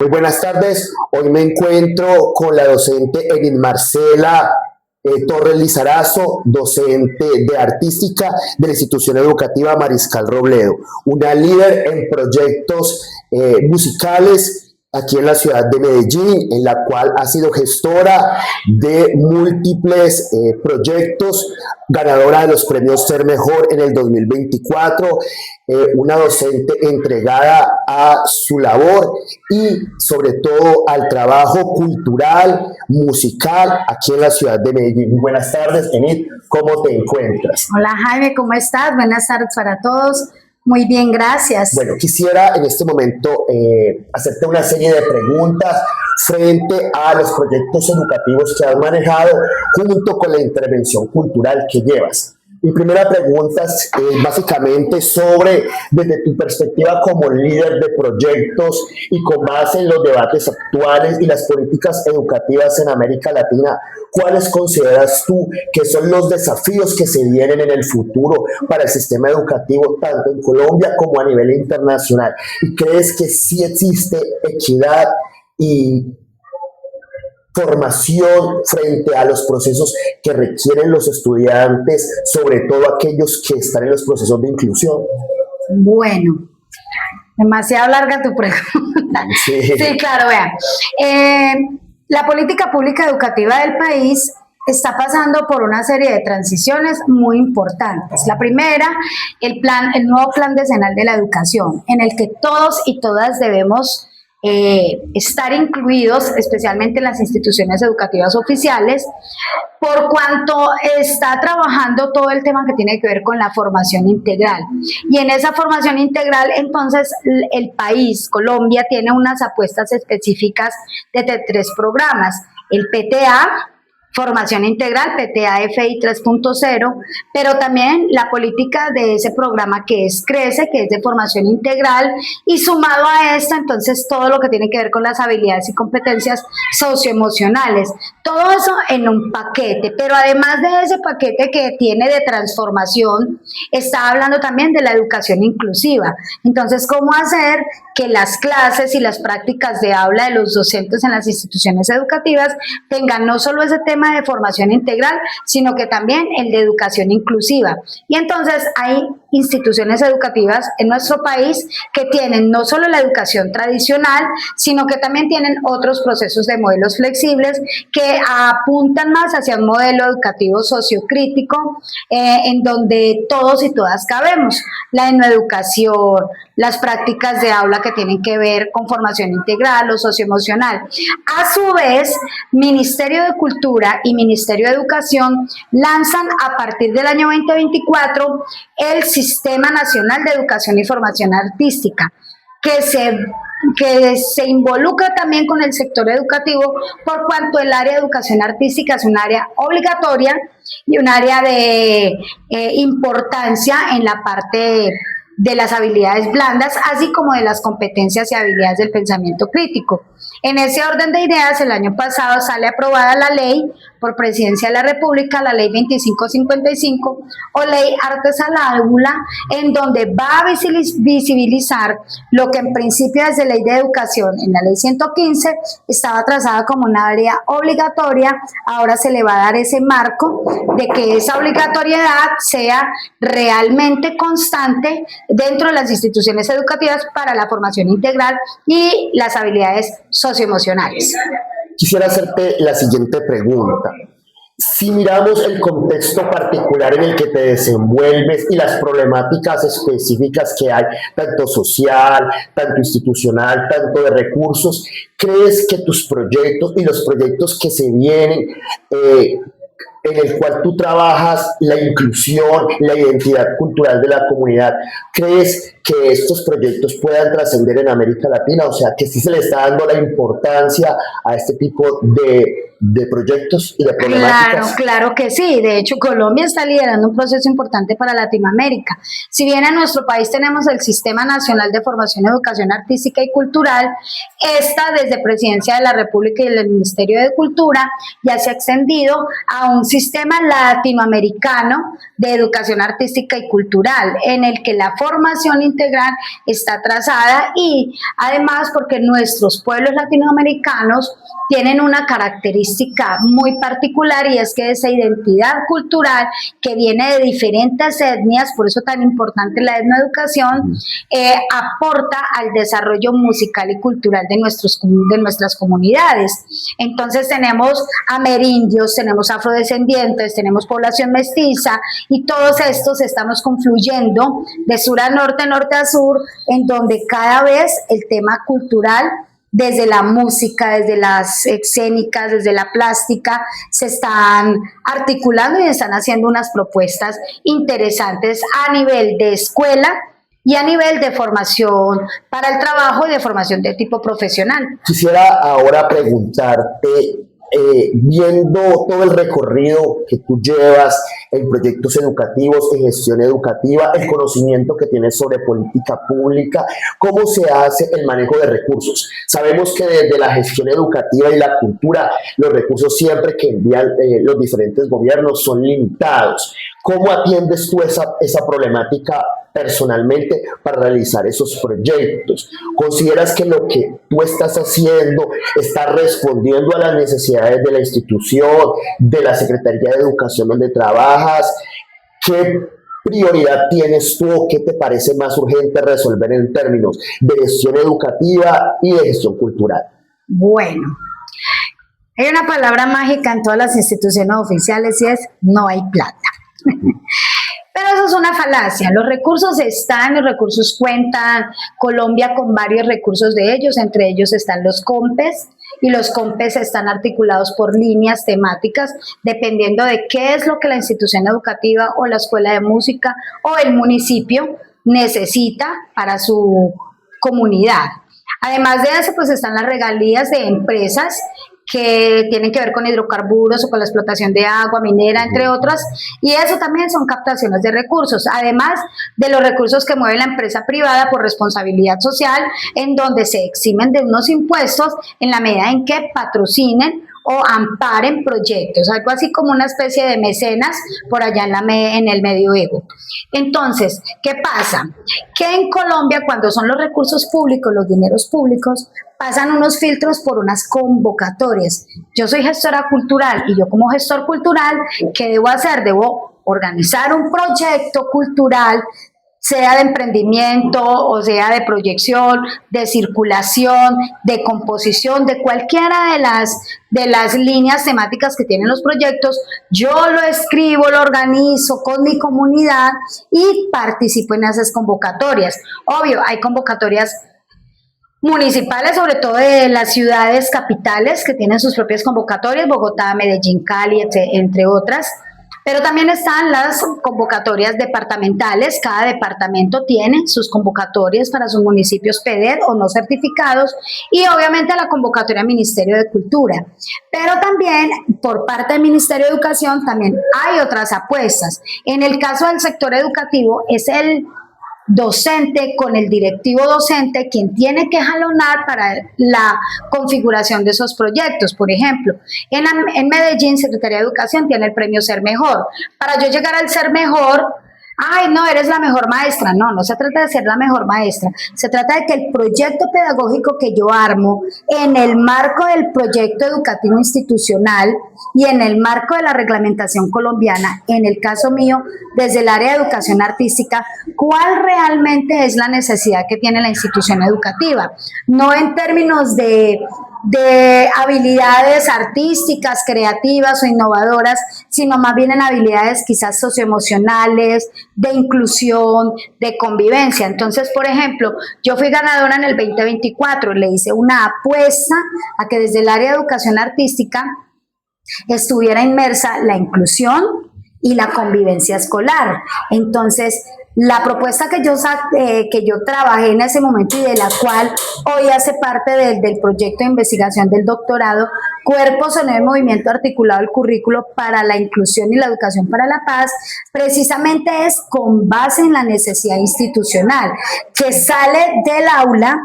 Muy buenas tardes. Hoy me encuentro con la docente Enid Marcela Torres Lizarazo, docente de artística de la institución educativa Mariscal Robledo, una líder en proyectos musicales aquí en la ciudad de Medellín, en la cual ha sido gestora de múltiples proyectos, ganadora de los premios Ser Mejor en el 2024, una docente entregada a su labor y sobre todo al trabajo cultural, musical aquí en la ciudad de Medellín. Muy buenas tardes, Enid, ¿cómo te encuentras? Hola Jaime, ¿cómo estás? Buenas tardes para todos. Muy bien, gracias. Bueno, quisiera en este momento hacerte una serie de preguntas frente a los proyectos educativos que has manejado junto con la intervención cultural que llevas. Mi primera pregunta es básicamente sobre, desde tu perspectiva como líder de proyectos y con base en los debates actuales y las políticas educativas en América Latina, ¿cuáles consideras tú que son los desafíos que se vienen en el futuro para el sistema educativo, tanto en Colombia como a nivel internacional? ¿Y crees que sí existe equidad y formación frente a los procesos que requieren los estudiantes, sobre todo aquellos que están en los procesos de inclusión? Bueno, demasiado larga tu pregunta. Sí, claro, vean. La política pública educativa del país está pasando por una serie de transiciones muy importantes. La primera, el nuevo Plan Decenal de la Educación, en el que todos y todas debemos estar incluidos, especialmente en las instituciones educativas oficiales, por cuanto está trabajando todo el tema que tiene que ver con la formación integral. Y en esa formación integral, entonces, el país, Colombia, tiene unas apuestas específicas de 3 programas: el PTA, Formación Integral, PTA FI 3.0, pero también la política de ese programa que es CRECE, que es de formación integral, y sumado a esto, entonces, todo lo que tiene que ver con las habilidades y competencias socioemocionales. Todo eso en un paquete, pero además de ese paquete que tiene de transformación, está hablando también de la educación inclusiva. Entonces, ¿cómo hacer que las clases y las prácticas de aula de los docentes en las instituciones educativas tengan no solo ese tema de formación integral, sino que también el de educación inclusiva? Y entonces hay instituciones educativas en nuestro país que tienen no solo la educación tradicional, sino que también tienen otros procesos de modelos flexibles que apuntan más hacia un modelo educativo sociocrítico, en donde todos y todas cabemos. La etnoeducación, las prácticas de aula que tienen que ver con formación integral o socioemocional. A su vez, Ministerio de Cultura y Ministerio de Educación lanzan a partir del año 2024 el Sistema Nacional de Educación y Formación Artística, que se involucra también con el sector educativo, por cuanto el área de educación artística es un área obligatoria y un área de importancia en la parte de las habilidades blandas, así como de las competencias y habilidades del pensamiento crítico. En ese orden de ideas, el año pasado sale aprobada la ley por Presidencia de la República, la ley 2555 o ley Artes al Aula, en donde va a visibilizar lo que en principio desde ley de educación, en la ley 115, estaba trazada como una área obligatoria. Ahora se le va a dar ese marco de que esa obligatoriedad sea realmente constante dentro de las instituciones educativas para la formación integral y las habilidades socioemocionales. Quisiera hacerte la siguiente pregunta. Si miramos el contexto particular en el que te desenvuelves y las problemáticas específicas que hay, tanto social, tanto institucional, tanto de recursos, ¿crees que tus proyectos y los proyectos que se vienen, en el cual tú trabajas la inclusión, la identidad cultural de la comunidad, crees que estos proyectos puedan trascender en América Latina? O sea, que sí se le está dando la importancia a este tipo de de proyectos y de problemáticas. Claro que sí. De hecho, Colombia está liderando un proceso importante para Latinoamérica. Si bien en nuestro país tenemos el Sistema Nacional de Formación, Educación Artística y Cultural, esta desde Presidencia de la República y el Ministerio de Cultura ya se ha extendido a un sistema latinoamericano de educación artística y cultural, en el que la formación integral está trazada, y además porque nuestros pueblos latinoamericanos tienen una característica muy particular, y es que esa identidad cultural que viene de diferentes etnias, por eso tan importante la etnoeducación, aporta al desarrollo musical y cultural de nuestras comunidades. Entonces tenemos amerindios, tenemos afrodescendientes, tenemos población mestiza, y todos estos estamos confluyendo de sur a norte, norte a sur, en donde cada vez el tema cultural, desde la música, desde las escénicas, desde la plástica, se están articulando y están haciendo unas propuestas interesantes a nivel de escuela y a nivel de formación para el trabajo y de formación de tipo profesional. Quisiera ahora preguntarte, viendo todo el recorrido que tú llevas en proyectos educativos, en gestión educativa, el conocimiento que tienes sobre política pública, ¿cómo se hace el manejo de recursos? Sabemos que desde la gestión educativa y la cultura, los recursos siempre que envían los diferentes gobiernos son limitados. ¿Cómo atiendes tú esa problemática personalmente para realizar esos proyectos? ¿Consideras que lo que tú estás haciendo está respondiendo a las necesidades de la institución, de la Secretaría de Educación donde trabajas? ¿Qué prioridad tienes tú o qué te parece más urgente resolver en términos de gestión educativa y de gestión cultural? Bueno, hay una palabra mágica en todas las instituciones oficiales, y es: no hay plata. Pero eso es una falacia. Los recursos están, los recursos cuentan. Colombia con varios recursos de ellos, entre ellos están los COMPES, y los COMPES están articulados por líneas temáticas, dependiendo de qué es lo que la institución educativa o la escuela de música o el municipio necesita para su comunidad. Además de eso, pues están las regalías de empresas que tienen que ver con hidrocarburos o con la explotación de agua minera, entre otras, y eso también son captaciones de recursos, además de los recursos que mueve la empresa privada por responsabilidad social, en donde se eximen de unos impuestos en la medida en que patrocinen o amparen proyectos, algo así como una especie de mecenas por allá en el medioevo. Entonces, ¿qué pasa? Que en Colombia, cuando son los recursos públicos, los dineros públicos, pasan unos filtros por unas convocatorias. Yo soy gestora cultural, y yo como gestor cultural, ¿qué debo hacer? Debo organizar un proyecto cultural, sea de emprendimiento o sea de proyección, de circulación, de composición, de cualquiera de las líneas temáticas que tienen los proyectos. Yo lo escribo, lo organizo con mi comunidad y participo en esas convocatorias. Obvio, hay convocatorias municipales, sobre todo de las ciudades capitales, que tienen sus propias convocatorias: Bogotá, Medellín, Cali, entre otras. Pero también están las convocatorias departamentales. Cada departamento tiene sus convocatorias para sus municipios PEDER o no certificados, y obviamente la convocatoria del Ministerio de Cultura. Pero también por parte del Ministerio de Educación también hay otras apuestas. En el caso del sector educativo, es el docente con el directivo docente quien tiene que jalonar para la configuración de esos proyectos. Por ejemplo, en Medellín, Secretaría de Educación tiene el premio Ser Mejor. Para yo llegar al Ser Mejor, ay, no, eres la mejor maestra. No, no se trata de ser la mejor maestra. Se trata de que el proyecto pedagógico que yo armo en el marco del proyecto educativo institucional y en el marco de la reglamentación colombiana, en el caso mío, desde el área de educación artística, ¿cuál realmente es la necesidad que tiene la institución educativa? No en términos de habilidades artísticas, creativas o innovadoras, sino más bien en habilidades quizás socioemocionales, de inclusión, de convivencia. Entonces, por ejemplo, yo fui ganadora en el 2024, le hice una apuesta a que desde el área de educación artística estuviera inmersa la inclusión y la convivencia escolar. Entonces, La propuesta que yo trabajé en ese momento y de la cual hoy hace parte del proyecto de investigación del doctorado, Cuerpo, Sonido y Movimiento Articulado del Currículo para la Inclusión y la Educación para la Paz, precisamente es con base en la necesidad institucional, que sale del aula,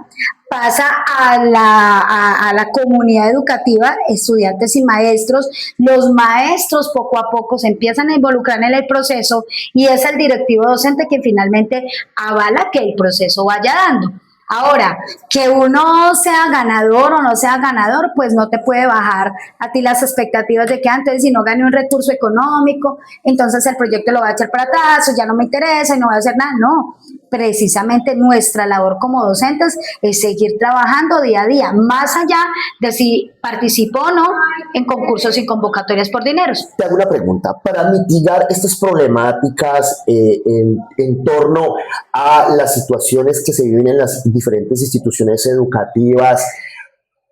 pasa a la comunidad educativa, estudiantes y maestros. Los maestros poco a poco se empiezan a involucrar en el proceso y es el directivo docente que finalmente avala que el proceso vaya dando. Ahora, que uno sea ganador o no sea ganador, pues no te puede bajar a ti las expectativas de que antes, si no gane un recurso económico, entonces el proyecto lo va a echar para atrás, o ya no me interesa y no voy a hacer nada. No, precisamente nuestra labor como docentes es seguir trabajando día a día, más allá de si participo o no en concursos y convocatorias por dineros. Te hago una pregunta. Para mitigar estas problemáticas en torno a las situaciones que se viven en las diferentes instituciones educativas,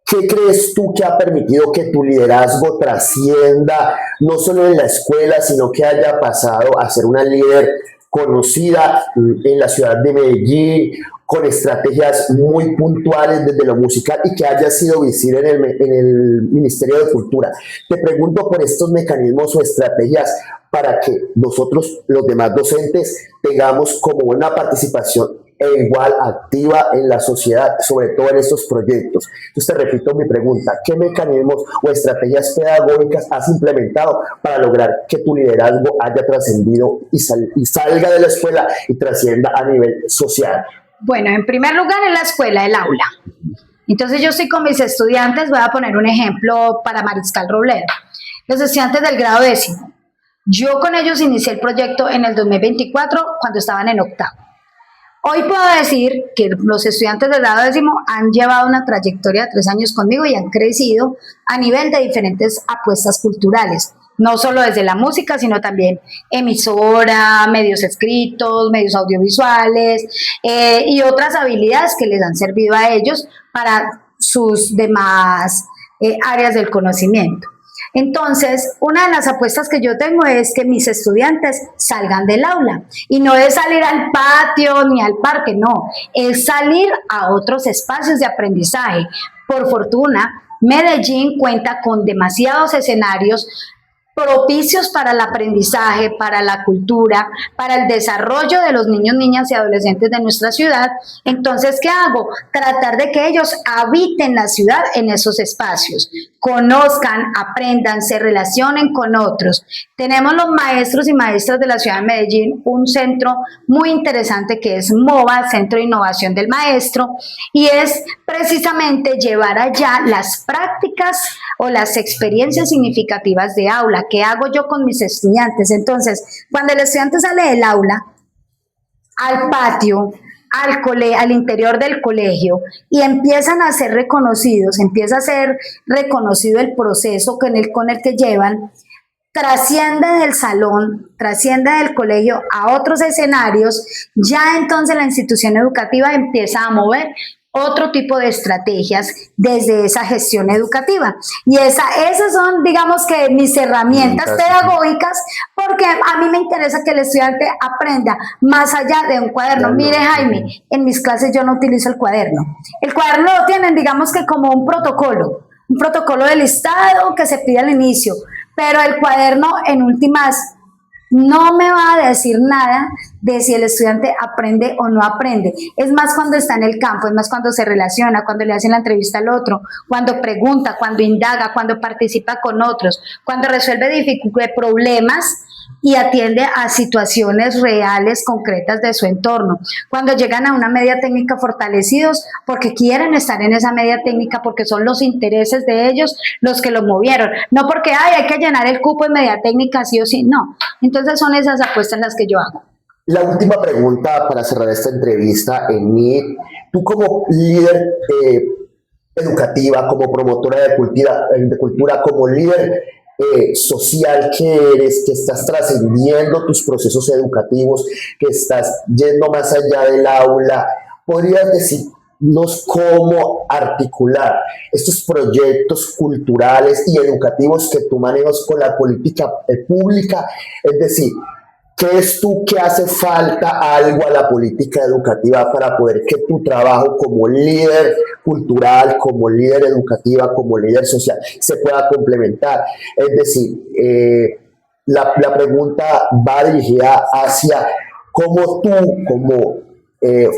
¿qué crees tú que ha permitido que tu liderazgo trascienda no solo en la escuela, sino que haya pasado a ser una líder conocida en la ciudad de Medellín, con estrategias muy puntuales desde lo musical y que haya sido visible en el Ministerio de Cultura? Te pregunto por estos mecanismos o estrategias para que nosotros, los demás docentes, tengamos como una participación igual activa en la sociedad, sobre todo en estos proyectos. Entonces te repito mi pregunta: ¿qué mecanismos o estrategias pedagógicas has implementado para lograr que tu liderazgo haya trascendido y salga de la escuela y trascienda a nivel social? Bueno, en primer lugar en la escuela, el aula. Entonces yo estoy con mis estudiantes, voy a poner un ejemplo para Mariscal Robledo. Los estudiantes del grado 10º. Yo con ellos inicié el proyecto en el 2024 cuando estaban en octavo. Hoy puedo decir que los estudiantes del grado 10º han llevado una trayectoria de 3 años conmigo y han crecido a nivel de diferentes apuestas culturales. No solo desde la música, sino también emisora, medios escritos, medios audiovisuales y otras habilidades que les han servido a ellos para sus demás áreas del conocimiento. Entonces, una de las apuestas que yo tengo es que mis estudiantes salgan del aula. Y no es salir al patio ni al parque, no. Es salir a otros espacios de aprendizaje. Por fortuna, Medellín cuenta con demasiados escenarios propicios para el aprendizaje, para la cultura, para el desarrollo de los niños, niñas y adolescentes de nuestra ciudad. Entonces, ¿qué hago? Tratar de que ellos habiten la ciudad en esos espacios, conozcan, aprendan, se relacionen con otros. Tenemos los maestros y maestras de la ciudad de Medellín un centro muy interesante que es MOVA, Centro de Innovación del Maestro, y es precisamente llevar allá las prácticas o las experiencias significativas de aula. ¿Qué hago yo con mis estudiantes? Entonces, cuando el estudiante sale del aula al patio, al interior del colegio y empiezan a ser reconocidos, empieza a ser reconocido el proceso con el que llevan, trasciende del salón, trasciende del colegio a otros escenarios, ya entonces la institución educativa empieza a mover otro tipo de estrategias desde esa gestión educativa. Y esas son, digamos que, mis herramientas pedagógicas, porque a mí me interesa que el estudiante aprenda más allá de un cuaderno. Mire, Jaime, en mis clases yo no utilizo el cuaderno. El cuaderno lo tienen, digamos que como un protocolo de listado que se pide al inicio, pero el cuaderno en últimas no me va a decir nada de si el estudiante aprende o no aprende. Es más cuando está en el campo, es más cuando se relaciona, cuando le hacen la entrevista al otro, cuando pregunta, cuando indaga, cuando participa con otros, cuando resuelve problemas y atiende a situaciones reales, concretas de su entorno. Cuando llegan a una media técnica fortalecidos porque quieren estar en esa media técnica, porque son los intereses de ellos los que los movieron. No porque hay que llenar el cupo en media técnica sí o sí, no. Entonces son esas apuestas las que yo hago. La última pregunta para cerrar esta entrevista, Enid. Tú como líder educativa, como promotora de cultura, como líder social que eres, que estás trascendiendo tus procesos educativos, que estás yendo más allá del aula, ¿podrías decirnos cómo articular estos proyectos culturales y educativos que tú manejas con la política pública? Es decir, ¿crees tú que hace falta algo a la política educativa para poder que tu trabajo como líder cultural, como líder educativa, como líder social se pueda complementar? Es decir, la pregunta va dirigida hacia cómo tú, como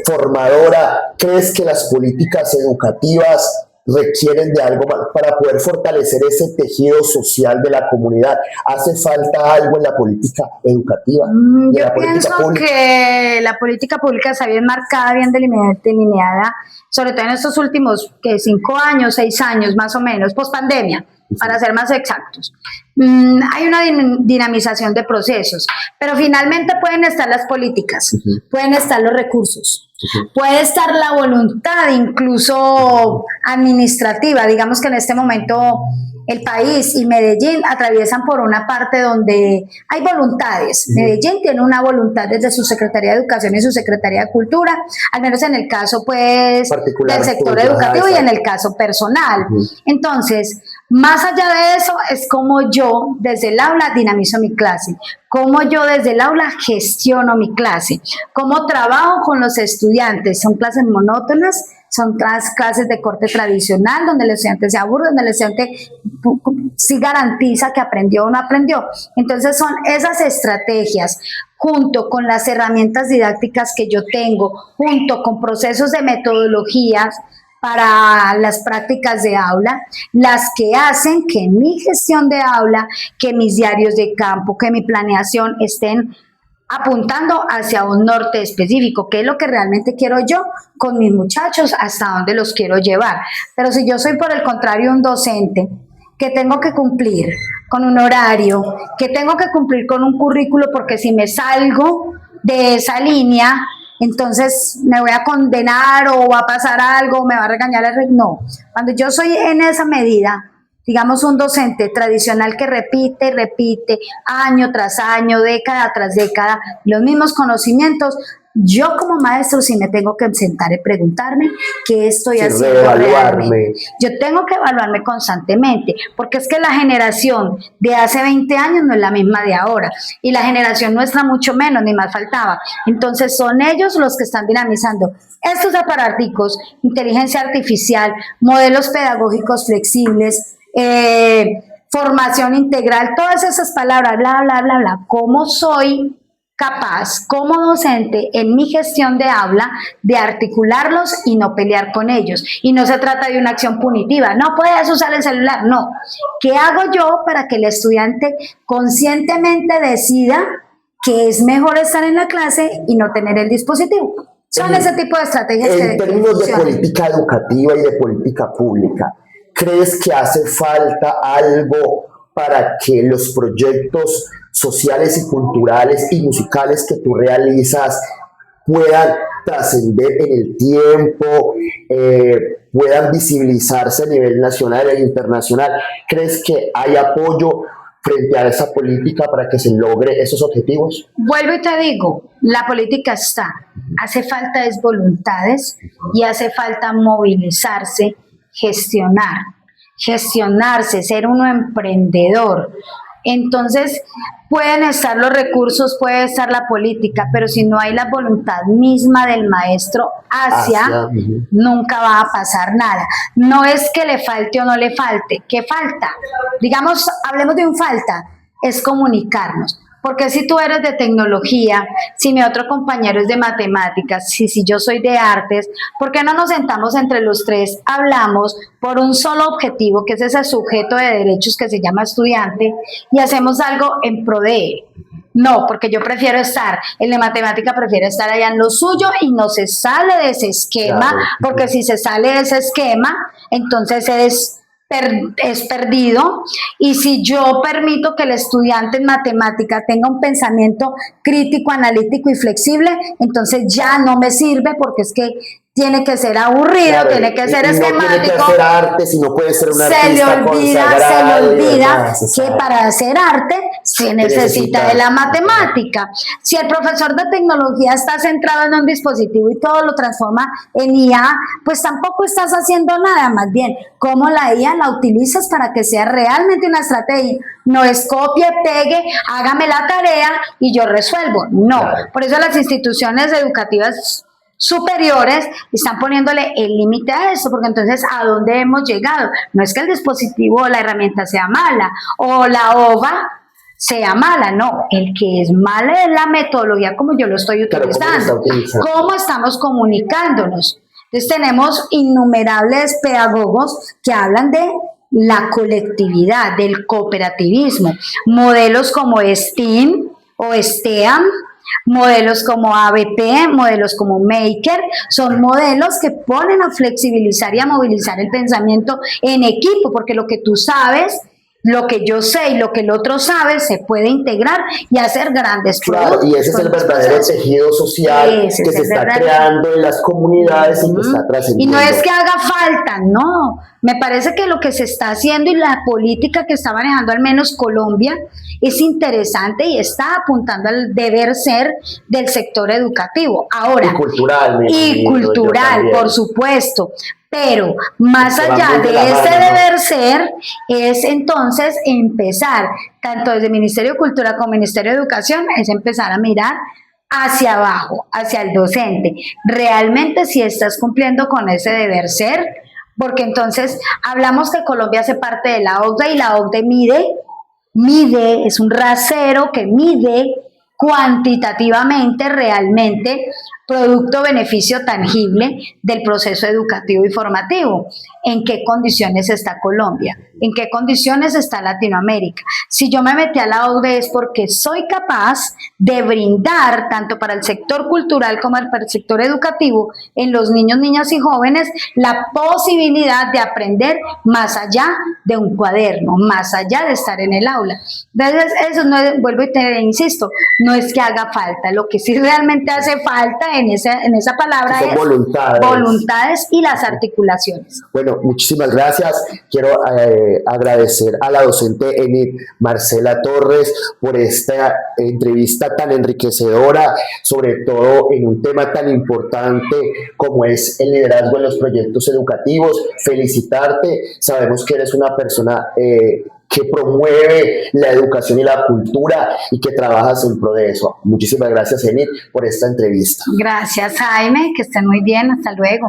formadora, crees que las políticas educativas requieren de algo más para poder fortalecer ese tejido social de la comunidad. ¿Hace falta algo en la política educativa? Yo pienso que la política pública está bien marcada, bien delineada, sobre todo en estos últimos 5 años, 6 años más o menos, post pandemia, para ser más exactos. Hay una dinamización de procesos, pero finalmente pueden estar las políticas, pueden estar los recursos, puede estar la voluntad incluso administrativa. Digamos que en este momento el país y Medellín atraviesan por una parte donde hay voluntades. Medellín tiene una voluntad desde su Secretaría de Educación y su Secretaría de Cultura, al menos en el caso pues del sector educativo y en el caso personal. Entonces, más allá de eso, es como yo desde el aula dinamizo mi clase, cómo yo desde el aula gestiono mi clase, cómo trabajo con los estudiantes. Son clases monótonas, son clases de corte tradicional, donde el estudiante se aburre, donde el estudiante sí garantiza que aprendió o no aprendió. Entonces son esas estrategias, junto con las herramientas didácticas que yo tengo, junto con procesos de metodologías para las prácticas de aula, las que hacen que mi gestión de aula, que mis diarios de campo, que mi planeación estén apuntando hacia un norte específico, que es lo que realmente quiero yo con mis muchachos, hasta dónde los quiero llevar. Pero si yo soy por el contrario un docente que tengo que cumplir con un horario, que tengo que cumplir con un currículo, porque si me salgo de esa línea, entonces me voy a condenar o va a pasar algo, me va a regañar el... No, cuando yo soy en esa medida, digamos un docente tradicional que repite y repite año tras año, década tras década, los mismos conocimientos, yo como maestro sí me tengo que sentar y preguntarme qué estoy haciendo realmente. Yo tengo que evaluarme constantemente, porque es que la generación de hace 20 años no es la misma de ahora, y la generación nuestra mucho menos, ni más faltaba. Entonces son ellos los que están dinamizando estos aparaticos, inteligencia artificial, modelos pedagógicos flexibles, formación integral, todas esas palabras, bla, bla, bla, bla. ¿Cómo soy capaz, como docente, en mi gestión de aula, de articularlos y no pelear con ellos? Y no se trata de una acción punitiva, no puedes usar el celular, no. ¿Qué hago yo para que el estudiante conscientemente decida que es mejor estar en la clase y no tener el dispositivo? Son ese tipo de estrategias que... En términos de política educativa y de política pública, ¿crees que hace falta algo para que los proyectos sociales y culturales y musicales que tú realizas puedan trascender en el tiempo, puedan visibilizarse a nivel nacional e internacional? ¿Crees que hay apoyo frente a esa política para que se logre esos objetivos? Vuelvo y te digo, la política está, hace falta es voluntades y hace falta movilizarse, gestionarse, ser uno emprendedor. Entonces, pueden estar los recursos, puede estar la política, pero si no hay la voluntad misma del maestro nunca va a pasar nada. No es que le falte o no le falte, ¿qué falta? Digamos, hablemos de un falta, es comunicarnos. Porque si tú eres de tecnología, si mi otro compañero es de matemáticas, si yo soy de artes, ¿por qué no nos sentamos entre los tres, hablamos por un solo objetivo, que es ese sujeto de derechos que se llama estudiante, y hacemos algo en pro de él? No, porque yo prefiero estar, el de matemática prefiere estar allá en lo suyo y no se sale de ese esquema, claro, porque si se sale de ese esquema, entonces es perdido. Y si yo permito que el estudiante en matemática tenga un pensamiento crítico, analítico y flexible, entonces ya no me sirve, porque es que tiene que ser aburrido, claro, tiene que ser no esquemático. Tiene que hacer arte, si no puede ser un artista se le olvida demás, que para hacer arte se necesita de la matemática. Si el profesor de tecnología está centrado en un dispositivo y todo lo transforma en IA, pues tampoco estás haciendo nada, más bien, cómo la IA la utilizas para que sea realmente una estrategia. No es copie, pegue, hágame la tarea y yo resuelvo. No, claro. Por eso las instituciones educativas superiores están poniéndole el límite a eso, porque entonces ¿a dónde hemos llegado? No es que el dispositivo o la herramienta sea mala o la OVA sea mala, no, el que es mala es la metodología como yo lo estoy utilizando, cómo estamos comunicándonos. Entonces tenemos innumerables pedagogos que hablan de la colectividad, del cooperativismo, modelos como STEAM o STEAM, modelos como ABP, modelos como Maker, son modelos que ponen a flexibilizar y a movilizar el pensamiento en equipo, porque lo que tú sabes, lo que yo sé y lo que el otro sabe se puede integrar y hacer grandes productos. Claro, y ese es el verdadero tejido social que se está creando en las comunidades y que está trascendiendo. Y no es que haga falta, no. Me parece que lo que se está haciendo y la política que está manejando al menos Colombia es interesante y está apuntando al deber ser del sector educativo. Ahora, y cultural, por supuesto. Pero más allá de ese deber ser, es entonces empezar, tanto desde el Ministerio de Cultura como el Ministerio de Educación, es empezar a mirar hacia abajo, hacia el docente. Realmente si estás cumpliendo con ese deber ser, porque entonces hablamos que Colombia hace parte de la OCDE y la OCDE mide, es un rasero que mide cuantitativamente realmente producto-beneficio tangible del proceso educativo y formativo. ¿En qué condiciones está Colombia? ¿En qué condiciones está Latinoamérica? Si yo me metí a la OCDE es porque soy capaz de brindar, tanto para el sector cultural como para el sector educativo, en los niños, niñas y jóvenes, la posibilidad de aprender más allá de un cuaderno, más allá de estar en el aula. Entonces, eso no es, vuelvo y te insisto, no es que haga falta, lo que sí realmente hace falta en esa palabra es voluntades y las articulaciones. Bueno, muchísimas gracias. Quiero agradecer a la docente Enid Marcela Torres por esta entrevista tan enriquecedora, sobre todo en un tema tan importante como es el liderazgo en los proyectos educativos. Felicitarte, sabemos que eres una persona que promueve la educación y la cultura y que trabajas en pro de eso. Muchísimas gracias, Enid, por esta entrevista. Gracias, Jaime, que estén muy bien, hasta luego.